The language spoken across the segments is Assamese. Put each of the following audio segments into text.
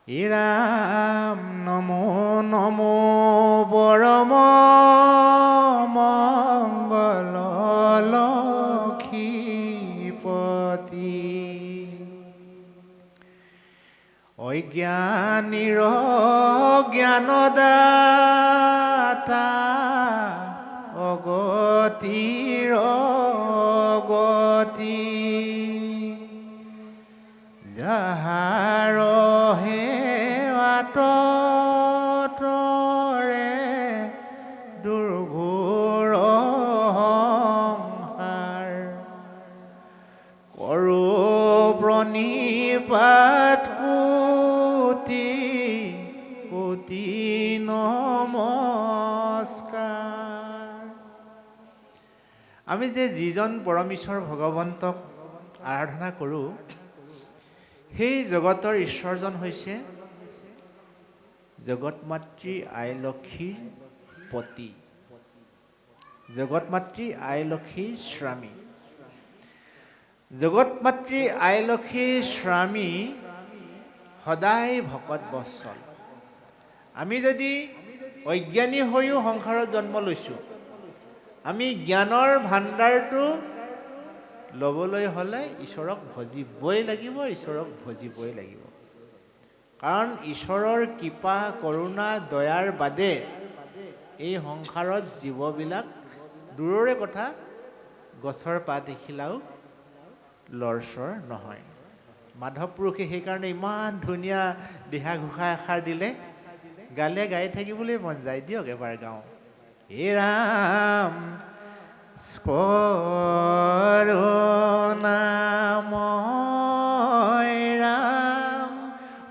হে ৰাম নমো নমো পৰম মংগল লক্ষীপতি অজ্ঞানীৰ জ্ঞানদাতা অগতিৰ গতি যাহাৰ সেৱাতৰে দুৰ্ঘোৰ সংসাৰ কৰোঁ প্ৰণিপাত কোটি কোটি নমস্কাৰ। আমি যে যিজন পৰমেশ্বৰ ভগৱন্তক আৰাধনা কৰোঁ, সেই জগতৰ ঈশ্বৰজন হৈছে জগত মাতৃ আই লক্ষ্মীৰ পতি, জগত মাতৃ আই লক্ষ্মীৰ স্বামী। জগত মাতৃ আই লক্ষ্মীৰ স্বামী সদায় ভকত বৎসল। আমি যদি অজ্ঞানী হৈও সংসাৰত জন্ম লৈছোঁ, আমি জ্ঞানৰ ভাণ্ডাৰটো ল'বলৈ হ'লে ঈশ্বৰক ভজিবই লাগিব, ঈশ্বৰক ভজিবই লাগিব। কাৰণ ঈশ্বৰৰ কৃপা কৰোণা দয়াৰ বাদে এই সংসাৰত জীৱবিলাক দূৰৰে কথা, গছৰ পাত এখিলাও লৰচৰ নহয়। মাধৱ পুৰুষে সেইকাৰণে ইমান ধুনীয়া দিহা ঘোষা এষাৰ দিলে, গালে গাই থাকিবলৈ মন যায়। দিয়ক এবাৰ গাওঁ। হে ৰাম কৰুণাময় ৰাম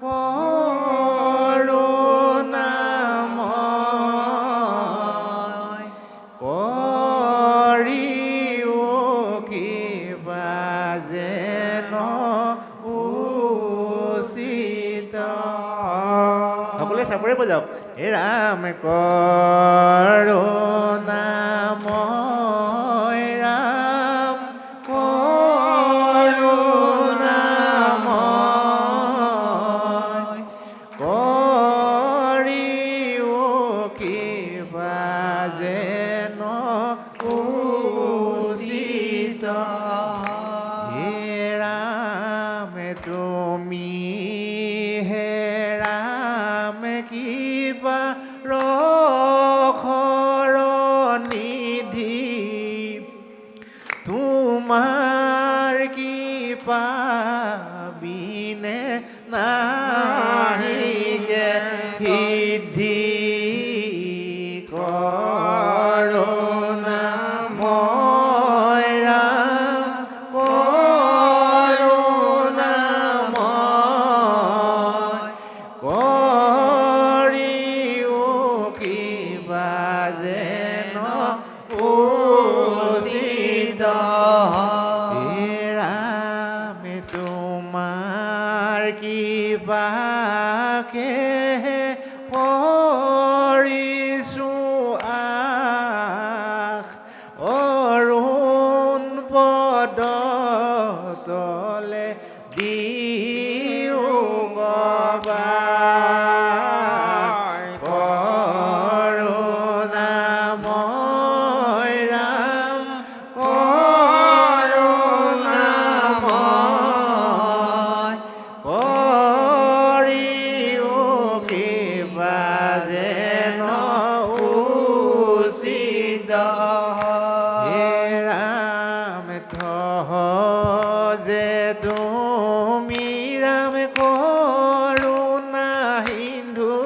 কৰুণাময় কৰিও কিবা যেন উচিত। সকলোৱে চাপৰে বজাওক। হে ৰাম কৰুণাময় ৰাম কৰুণাময় কৰিও কিবা যেন উচিত। হে ৰাম তুমি হে ৰাম কিবা ৰখৰ নিধি, তোমাৰ কৃপা বিনে নাহিকে সিদ্ধি। কৰুণাময় ৰাম কৰুণাময় কৰিও কিবা যেন উচিত। হে ৰাম তোমাৰ কৃপাকে কৰিছোঁ আশ, অৰুণ পদ তলে দিও গবাৰ। করুণাময় রাম করুণাময় করিও কিবা যেন উচিত। হে রাম যে তুমি রাম করুণা সিন্ধু,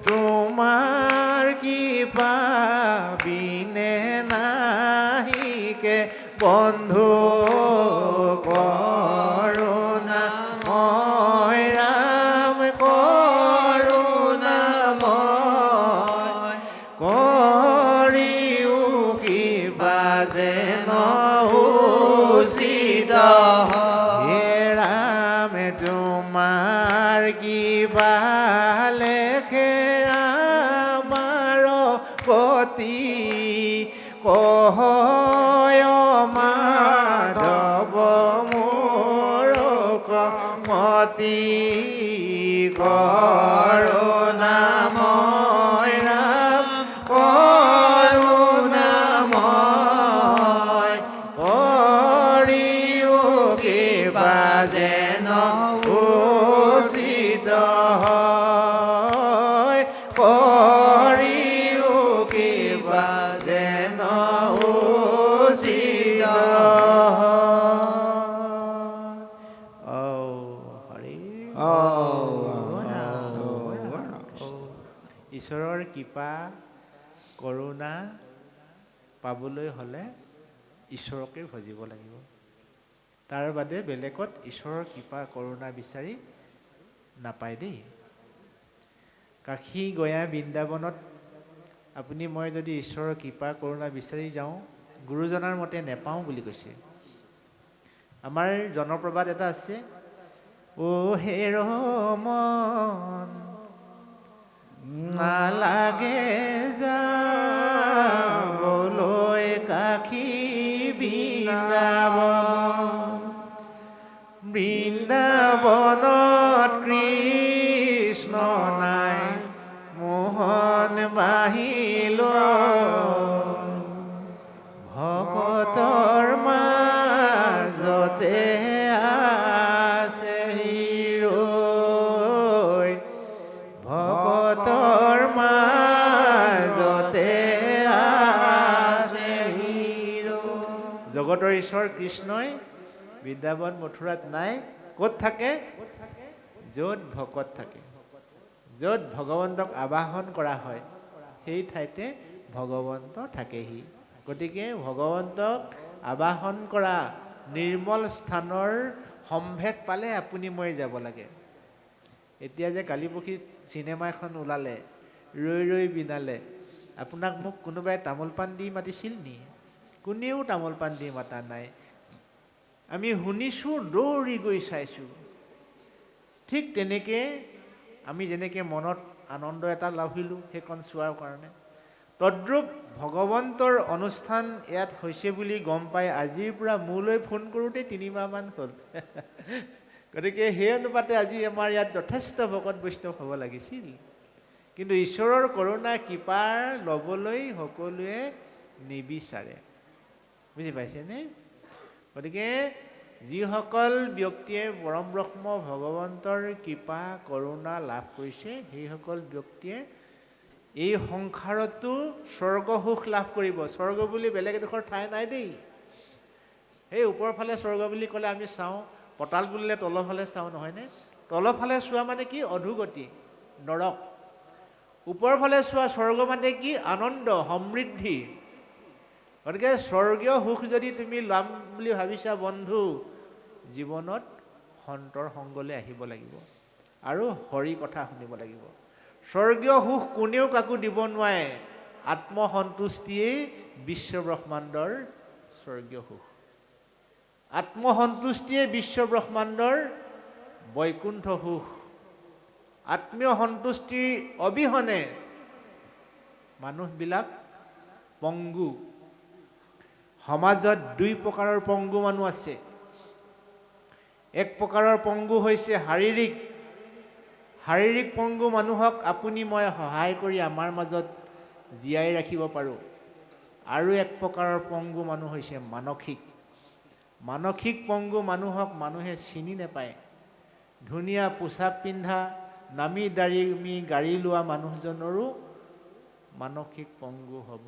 তোমার কৃপা বিনে নাহিকে বন্ধু। করুণাময় রাম করুণাময় করিও কিবা যেন উচিত। হে রাম তোমার কৃপা লেখে আমার গতি, কহয় মাধৱ মোৰ কমতি। কৰুণাময় ৰাম কৰুণাময় কৰিও কৃপা যেন উচিত হয় কৰিও কৃপা যেন উচিত ঈশ্বৰৰ কৃপা কৰোণা পাবলৈ হ'লে ঈশ্বৰকে ভজিব লাগিব। তাৰ বাদে বেলেগত ঈশ্বৰৰ কৃপা কৰোণা বিচাৰি নাপায় দেই। কাশী গয়া বৃন্দাবনত আপুনি মই যদি ঈশ্বৰৰ কৃপা কৰোণা বিচাৰি যাওঁ, গুৰুজনাৰ মতে নেপাওঁ বুলি কৈছে। আমাৰ জনপ্ৰবাদ এটা আছে, অ হে ৰমন নালাগে যাবলৈ কাশী বৃন্দাবন, বৃন্দাবনত কৃষ্ণ নাই মোহন বাহিল ভকতৰ মাজতে আছে হিৰৈ, ভকতৰ মাজতে আছে হিৰৈ। জগতৰ ঈশ্বৰ কৃষ্ণই বৃন্দাবন মথুৰাত নাই। ক'ত থাকে? য'ত ভকত থাকে, য'ত ভগৱন্তক আবাহন কৰা হয় সেই ঠাইতে ভগৱন্ত থাকেহি। গতিকে ভগৱন্তক আবাহন কৰা নিৰ্মল স্থানৰ সম্ভেদ পালে আপুনি মই যাব লাগে। এতিয়া যে কালি পৰহি চিনেমা এখন ওলালে, ৰৈ ৰৈ বিনালে, আপোনাক মোক কোনোবাই তামোল পাণ দি মাতিছিল নি? কোনেও তামোল পাণ দি মাতা নাই। আমি শুনিছোঁ, দৌৰি গৈ চাইছোঁ। ঠিক তেনেকৈ আমি যেনেকৈ মনত আনন্দ এটা লাভিলোঁ সেইখন চোৱাৰ কাৰণে, তদ্ৰূপ ভগৱন্তৰ অনুষ্ঠান ইয়াত হৈছে বুলি গম পাই আজিৰ পৰা মোলৈ ফোন কৰোঁতে 3 মাহমান হ'ল। গতিকে সেই অনুপাতে আজি আমাৰ ইয়াত যথেষ্ট ভকত বৈষ্ণৱ হ'ব লাগিছিল। কিন্তু ঈশ্বৰৰ কৰোণা কৃপা ল'বলৈ সকলোৱে নিবিচাৰে। বুজি পাইছেনে? গতিকে যিসকল ব্যক্তিয়ে পৰম ব্ৰহ্ম ভগৱন্তৰ কৃপা কৰোণা লাভ কৰিছে সেইসকল ব্যক্তিয়ে এই সংসাৰতো স্বৰ্গ সুখ লাভ কৰিব। স্বৰ্গ বুলি বেলেগ এডোখৰ ঠাই নাই দেই। সেই ওপৰৰ ফালে স্বৰ্গ বুলি ক'লে আমি চাওঁ, পতাল বুলিলে তলৰ ফালে চাওঁ, নহয়নে? তলৰ ফালে চোৱা মানে কি? অধোগতি, নৰক। ওপৰৰ ফালে চোৱা স্বৰ্গ মানে কি? আনন্দ, সমৃদ্ধি। গতিকে স্বৰ্গীয় সুখ যদি তুমি ল'ম বুলি ভাবিছা বন্ধু, জীৱনত সন্তৰ সংগলৈ আহিব লাগিব আৰু হৰি কথা শুনিব লাগিব। স্বৰ্গীয় সুখ কোনেও কাকো দিব নোৱাৰে। আত্মসন্তুষ্টিয়েই বিশ্ব ব্ৰহ্মাণ্ডৰ স্বৰ্গীয় সুখ। আত্মসন্তুষ্টিয়ে বিশ্ব ব্ৰহ্মাণ্ডৰ বৈকুণ্ঠ সুখ। আত্মীয় সন্তুষ্টিৰ অবিহনে মানুহবিলাক পংগু। সমাজত 2 প্ৰকাৰৰ পংগু মানুহ আছে। এক প্ৰকাৰৰ পংগু হৈছে শাৰীৰিক পংগু মানুহক আপুনি মই সহায় কৰি আমাৰ মাজত জীয়াই ৰাখিব পাৰোঁ। আৰু এক প্ৰকাৰৰ পংগু মানুহ হৈছে মানসিক পংগু মানুহক মানুহে চিনি নাপায়। ধুনীয়া পোছাক পিন্ধা, নামি দামি গাড়ী লোৱা মানুহজনৰো মানসিক পংগু হ'ব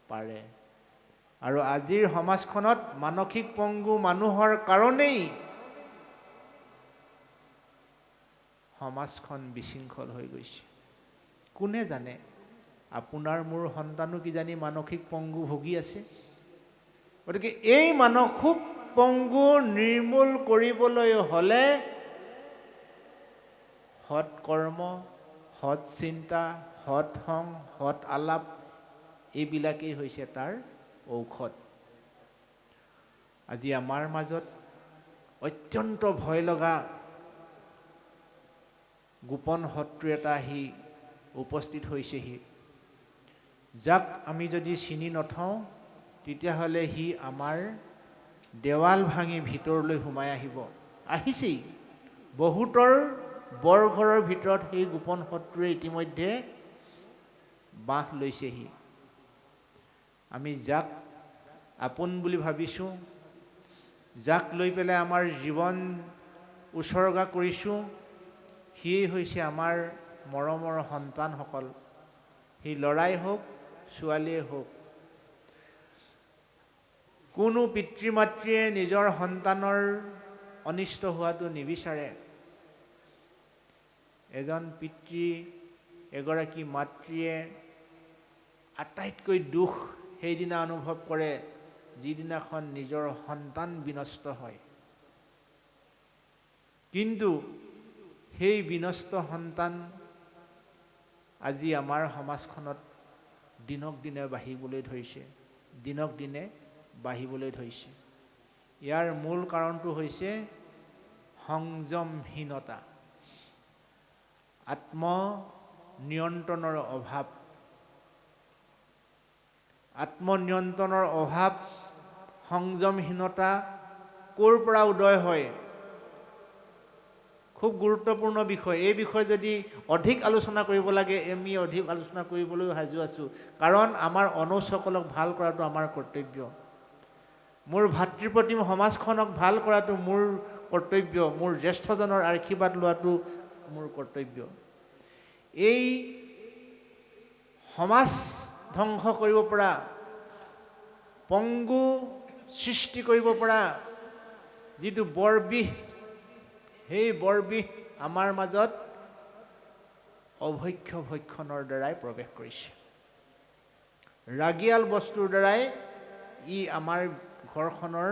পাৰে। আৰু আজিৰ সমাজখনত মানসিক পংগু মানুহৰ কাৰণেই সমাজখন বিশৃংখল হৈ গৈছে। কোনে জানে, আপোনাৰ মোৰ সন্তানো কিজানি মানসিক পংগু ভুগি আছে। গতিকে এই মানসিক পংগু নিৰ্মূল কৰিবলৈ হ'লে সৎ কৰ্ম, সৎ চিন্তা, সৎ সং, সৎ আলাপ এইবিলাকেই হৈছে তাৰ ঔষধ। আজি আমাৰ মাজত অত্যন্ত ভয় লগা গোপন শত্ৰু এটা আহি উপস্থিত হৈছেহি, যাক আমি যদি চিনি নথওঁ তেতিয়াহ'লে সি আমাৰ দেৱাল ভাঙি ভিতৰলৈ সোমাই আহিছেই। বহুতৰ বৰঘৰৰ ভিতৰত সেই গোপন শত্ৰুৱে ইতিমধ্যে বাস লৈছেহি। আমি যাক আপোন বুলি ভাবিছোঁ, যাক লৈ পেলাই আমাৰ জীৱন উৎসৰ্গা কৰিছোঁ, সিয়েই হৈছে আমাৰ মৰমৰ সন্তানসকল। সি ল'ৰাই হওক, ছোৱালীয়ে হওক। কোনো পিতৃ মাতৃয়ে নিজৰ সন্তানৰ অনিষ্ট হোৱাটো নিবিচাৰে। এজন পিতৃ, এগৰাকী মাতৃয়ে আটাইতকৈ দুখ সেইদিনা অনুভৱ কৰে যিদিনাখন নিজৰ সন্তান বিনষ্ট হয়। কিন্তু সেই বিনষ্ট সন্তান আজি আমাৰ সমাজখনত দিনক দিনে বাঢ়িবলৈ ধৰিছে, দিনক দিনে বাঢ়িবলৈ ধৰিছে। ইয়াৰ মূল কাৰণটো হৈছে সংযমহীনতা, আত্মনিয়ন্ত্ৰণৰ অভাৱ। আত্মনিয়ন্ত্ৰণৰ অভাৱ, সংযমহীনতা ক'ৰ পৰা উদয় হয়? খুব গুৰুত্বপূৰ্ণ বিষয়। এই বিষয়ে যদি অধিক আলোচনা কৰিব লাগে, আমি অধিক আলোচনা কৰিবলৈ সাজু আছোঁ। কাৰণ আমাৰ অনুজসকলক ভাল কৰাটো আমাৰ কৰ্তব্য। মোৰ ভাতৃপ্ৰতিম সমাজখনক ভাল কৰাটো মোৰ কৰ্তব্য। মোৰ জ্যেষ্ঠজনৰ আশীৰ্বাদ লোৱাটো মোৰ কৰ্তব্য। এই সমাজ ধ্বংস কৰিব পৰা, পংগু সৃষ্টি কৰিব পৰা যিটো বৰবিষ, সেই বৰবিষ আমাৰ মাজত অভক্ষ্য ভক্ষণৰ দ্বাৰাই প্ৰৱেশ কৰিছে। ৰাগিয়াল বস্তুৰ দ্বাৰাই ই আমাৰ ঘৰখনৰ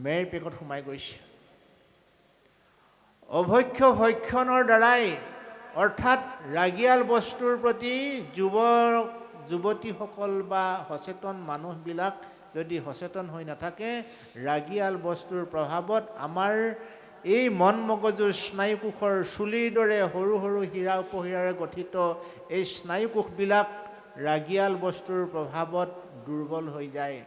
মেৰ পেকত সোমাই গৈছে। অভক্ষ্য ভক্ষণৰ দ্বাৰাই, অৰ্থাৎ ৰাগিয়াল বস্তুৰ প্ৰতি যুৱতীসকল বা সচেতন মানুহবিলাক যদি সচেতন হৈ নাথাকে, ৰাগিয়াল বস্তুৰ প্ৰভাৱত আমাৰ এই মন মগজুৰ স্নায়ুকোষৰ চুলিৰ দৰে সৰু সৰু হীৰা উপহীৰাৰে গঠিত এই স্নায়ুকোষবিলাক ৰাগিয়াল বস্তুৰ প্ৰভাৱত দুৰ্বল হৈ যায়।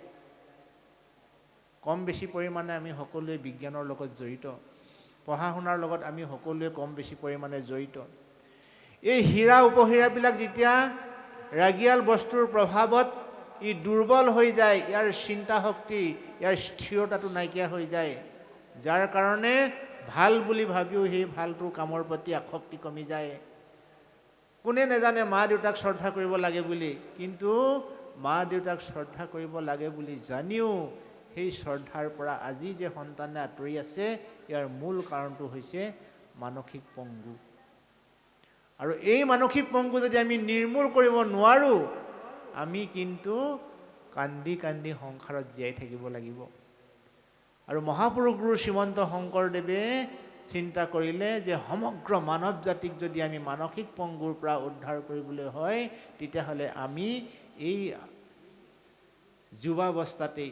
কম বেছি পৰিমাণে আমি সকলোৱে বিজ্ঞানৰ লগত জড়িত, পঢ়া শুনাৰ লগত আমি সকলোৱে কম বেছি পৰিমাণে জড়িত। এই হীৰা উপহীৰাবিলাক যেতিয়া ৰাগিয়াল বস্তুৰ প্ৰভাৱত ই দুৰ্বল হৈ যায়, ইয়াৰ চিন্তা শক্তি, ইয়াৰ স্থিৰতাটো নাইকিয়া হৈ যায়, যাৰ কাৰণে ভাল বুলি ভাবিও সেই ভালটোৰ কামৰ প্ৰতি আসক্তি কমি যায়। কোনে নাজানে মা দেউতাক শ্ৰদ্ধা কৰিব লাগে বুলি, কিন্তু মা দেউতাক শ্ৰদ্ধা কৰিব লাগে বুলি জানিও সেই শ্ৰদ্ধাৰ পৰা আজি যে সন্তানে আঁতৰি আছে, ইয়াৰ মূল কাৰণটো হৈছে মানসিক পংগু। আৰু এই মানসিক পংগু যদি আমি নিৰ্মূল কৰিব নোৱাৰোঁ, আমি কিন্তু কান্দি কান্দি সংসাৰত জীয়াই থাকিব লাগিব। আৰু মহাপুৰুষ গুৰু শ্ৰীমন্ত শংকৰদেৱে চিন্তা কৰিলে যে সমগ্ৰ মানৱ জাতিক যদি আমি মানসিক পংগুৰ পৰা উদ্ধাৰ কৰিবলৈ হয়, তেতিয়াহ'লে আমি এই যুৱাৱস্থাতেই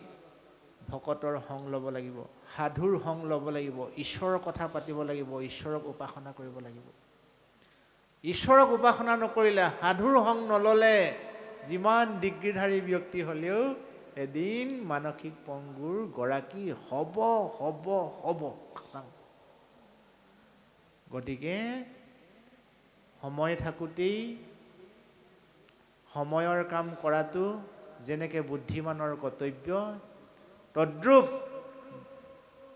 ভকতৰ সংগ ল'ব লাগিব, সাধুৰ সংগ ল'ব লাগিব, ঈশ্বৰৰ কথা পাতিব লাগিব, ঈশ্বৰক উপাসনা কৰিব লাগিব। ঈশ্বৰক উপাসনা নকৰিলে, সাধুৰ সংগ নল'লে, যিমান ডিগ্ৰীধাৰী ব্যক্তি হ'লেও এদিন মানসিক পংগুৰ গৰাকী হ'ব হ'ব হ'ব। গতিকে সময় থাকোঁতেই সময়ৰ কাম কৰাটো যেনেকৈ বুদ্ধিমানৰ কৰ্তব্য, তদ্ৰূপ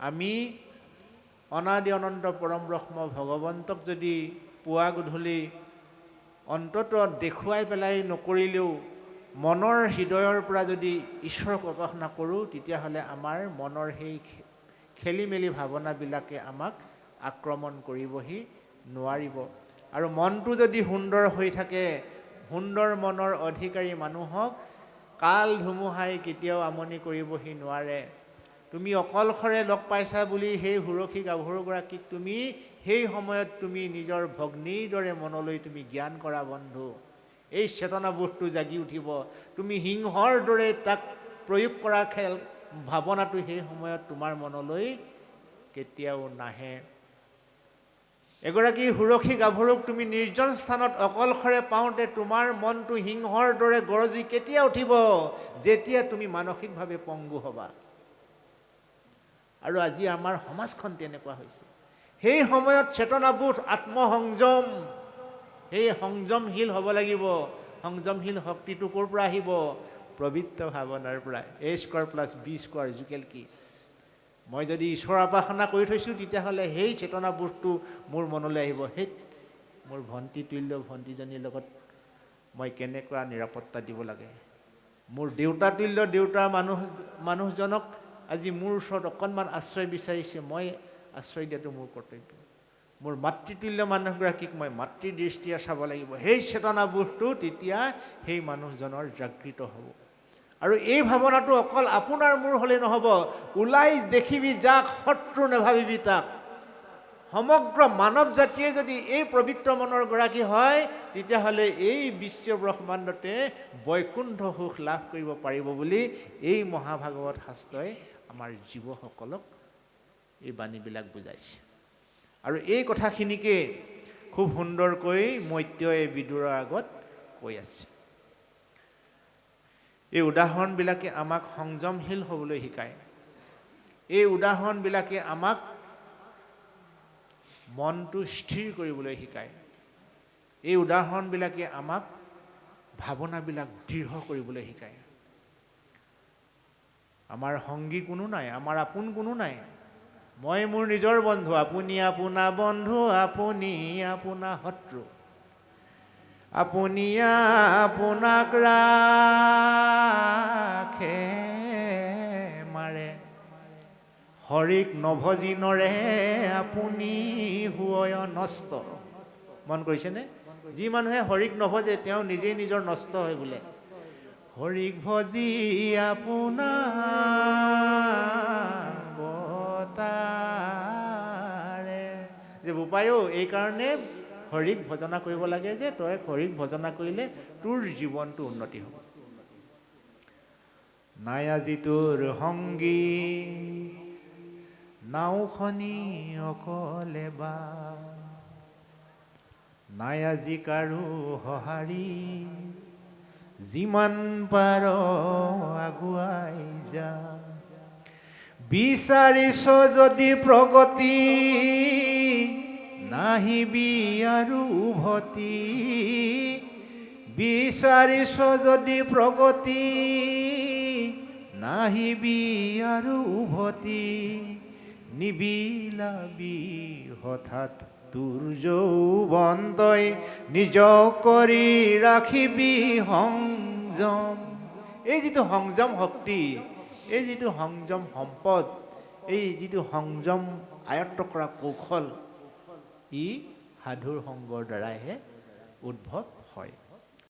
আমি অনাদি অনন্ত পৰম ব্ৰহ্ম ভগৱন্তক যদি পুৱা গধূলি অন্তত দেখুৱাই পেলাই নকৰিলেও মনৰ হৃদয়ৰ পৰা যদি ঈশ্বৰক উপাসনা কৰোঁ, তেতিয়াহ'লে আমাৰ মনৰ সেই খেলি মেলি ভাৱনাবিলাকে আমাক আক্ৰমণ কৰিবহি নোৱাৰিব। আৰু মনটো যদি সুন্দৰ হৈ থাকে, সুন্দৰ মনৰ অধিকাৰী মানুহক কাল ধুমুহাই কেতিয়াও আমনি কৰিবহি নোৱাৰে। তুমি অকলশৰে লগ পাইছা বুলি সেই সুৰক্ষী গাভৰুগৰাকীক তুমি সেই সময়ত তুমি নিজৰ ভগ্নীৰ দৰে মনলৈ তুমি জ্ঞান কৰা বন্ধু। এই চেতনাবোধটো জাগি উঠিব। তুমি সিংহৰ দৰে তাক প্ৰয়োগ কৰা ভাৱনাটো সেই সময়ত তোমাৰ মনলৈ কেতিয়াও নাহে। এগৰাকী সুৰক্ষী গাভৰুক তুমি নিৰ্জন স্থানত অকলশৰে পাওঁতে তোমাৰ মনটো সিংহৰ দৰে গৰজি কেতিয়া উঠিব? যেতিয়া তুমি মানসিকভাৱে পংগু হ'বা। আৰু আজি আমাৰ সমাজখন তেনেকুৱা হৈছে। সেই সময়ত চেতনাবোধ, আত্মসংযম, সেই সংযমশীল হ'ব লাগিব। সংযমশীল শক্তিটো ক'ৰ পৰা আহিব? পবিত্ৰ ভাৱনাৰ পৰা। A²+B² কি? মই যদি ঈশ্বৰৰ উপাসনা কৰি থৈছোঁ, তেতিয়াহ'লে সেই চেতনাবোধটো মোৰ মনলৈ আহিব। সেই মোৰ ভণ্টি তুল্য ভণ্টিজনীৰ লগত মই কেনেকুৱা নিৰাপত্তা দিব লাগে। মোৰ দেউতা তুল্য দেউতাৰ মানুহজনক আজি মোৰ ওচৰত অকণমান আশ্ৰয় বিচাৰিছে, মই আশ্ৰয় দিয়াটো মোৰ কৰ্তব্য। মোৰ মাতৃতুল্য মানুহগৰাকীক মই মাতৃ দৃষ্টিৰে চাব লাগিব। সেই চেতনাবোধটো তেতিয়া সেই মানুহজনৰ জাগৃত হ'ব। আৰু এই ভাৱনাটো অকল আপোনাৰ মোৰ হ'লেই নহ'ব। ওলাই দেখিবি যাক, শত্ৰু নেভাবিবি তাক। সমগ্ৰ মানৱ জাতিয়ে যদি এই পবিত্ৰ মনৰ গৰাকী হয়, তেতিয়াহ'লে এই বিশ্ব ব্ৰহ্মাণ্ডতে বৈকুণ্ঠ সুখ লাভ কৰিব পাৰিব বুলি এই মহাভাগৱত শাস্ত্ৰই আমাৰ জীৱসকলক এই বাণীবিলাক বুজাইছে। আৰু এই কথাখিনিকে খুব সুন্দৰকৈ মৈত্ৰেয়ীয়ে বিদুৰৰ আগত কৈ আছে। এই উদাহৰণবিলাকে আমাক সংযমশীল হ'বলৈ শিকায়। এই উদাহৰণবিলাকে আমাক মনটো স্থিৰ কৰিবলৈ শিকায়। এই উদাহৰণবিলাকে আমাক ভাৱনাবিলাক দৃঢ় কৰিবলৈ শিকায়। আমাৰ সংগী কোনো নাই, আমাৰ আপোন কোনো নাই। মই মোৰ নিজৰ বন্ধু, আপুনি আপোনা বন্ধু, আপুনি আপোনা শত্ৰু। আপুনি আপোনাক ৰাখে মাৰে, হৰিক নভজি নৰে, আপুনি হুয় নষ্ট। মন কৰিছেনে? যি মানুহে হৰিক নভজে তেওঁ নিজেই নিজৰ নষ্ট হয় বোলে। হৰিক ভজি আপোনাৰ বতাৰে। যে বোপায়ো এইকাৰণে হৰিক ভজনা কৰিব লাগে যে তই হৰিক ভজনা কৰিলে তোৰ জীৱনটো উন্নতি হ'ব। নাই আজি তোৰ সংগী, নাওখনি অকলে বা, নাই আজি কাৰো সঁহাৰি, যিমান পাৰ আগুৱাই যা। বিচাৰিছ যদি প্ৰগতি, নাহিবি আৰু উভতি। বিচাৰিছ যদি প্ৰগতি, নাহিবি আৰু উভতি। নিবিলাবি হঠাৎ তোৰ যৌৱন, তই নিজ কৰি ৰাখিবি সংযম। এই যিটো সংযম শক্তি, এই যিটো সংযম সম্পদ, এই যিটো সংযম আয়ত্ত কৰা কৌশল, ই সাধুৰ সংগৰ দ্বাৰাইহে উদ্ভৱ হয়।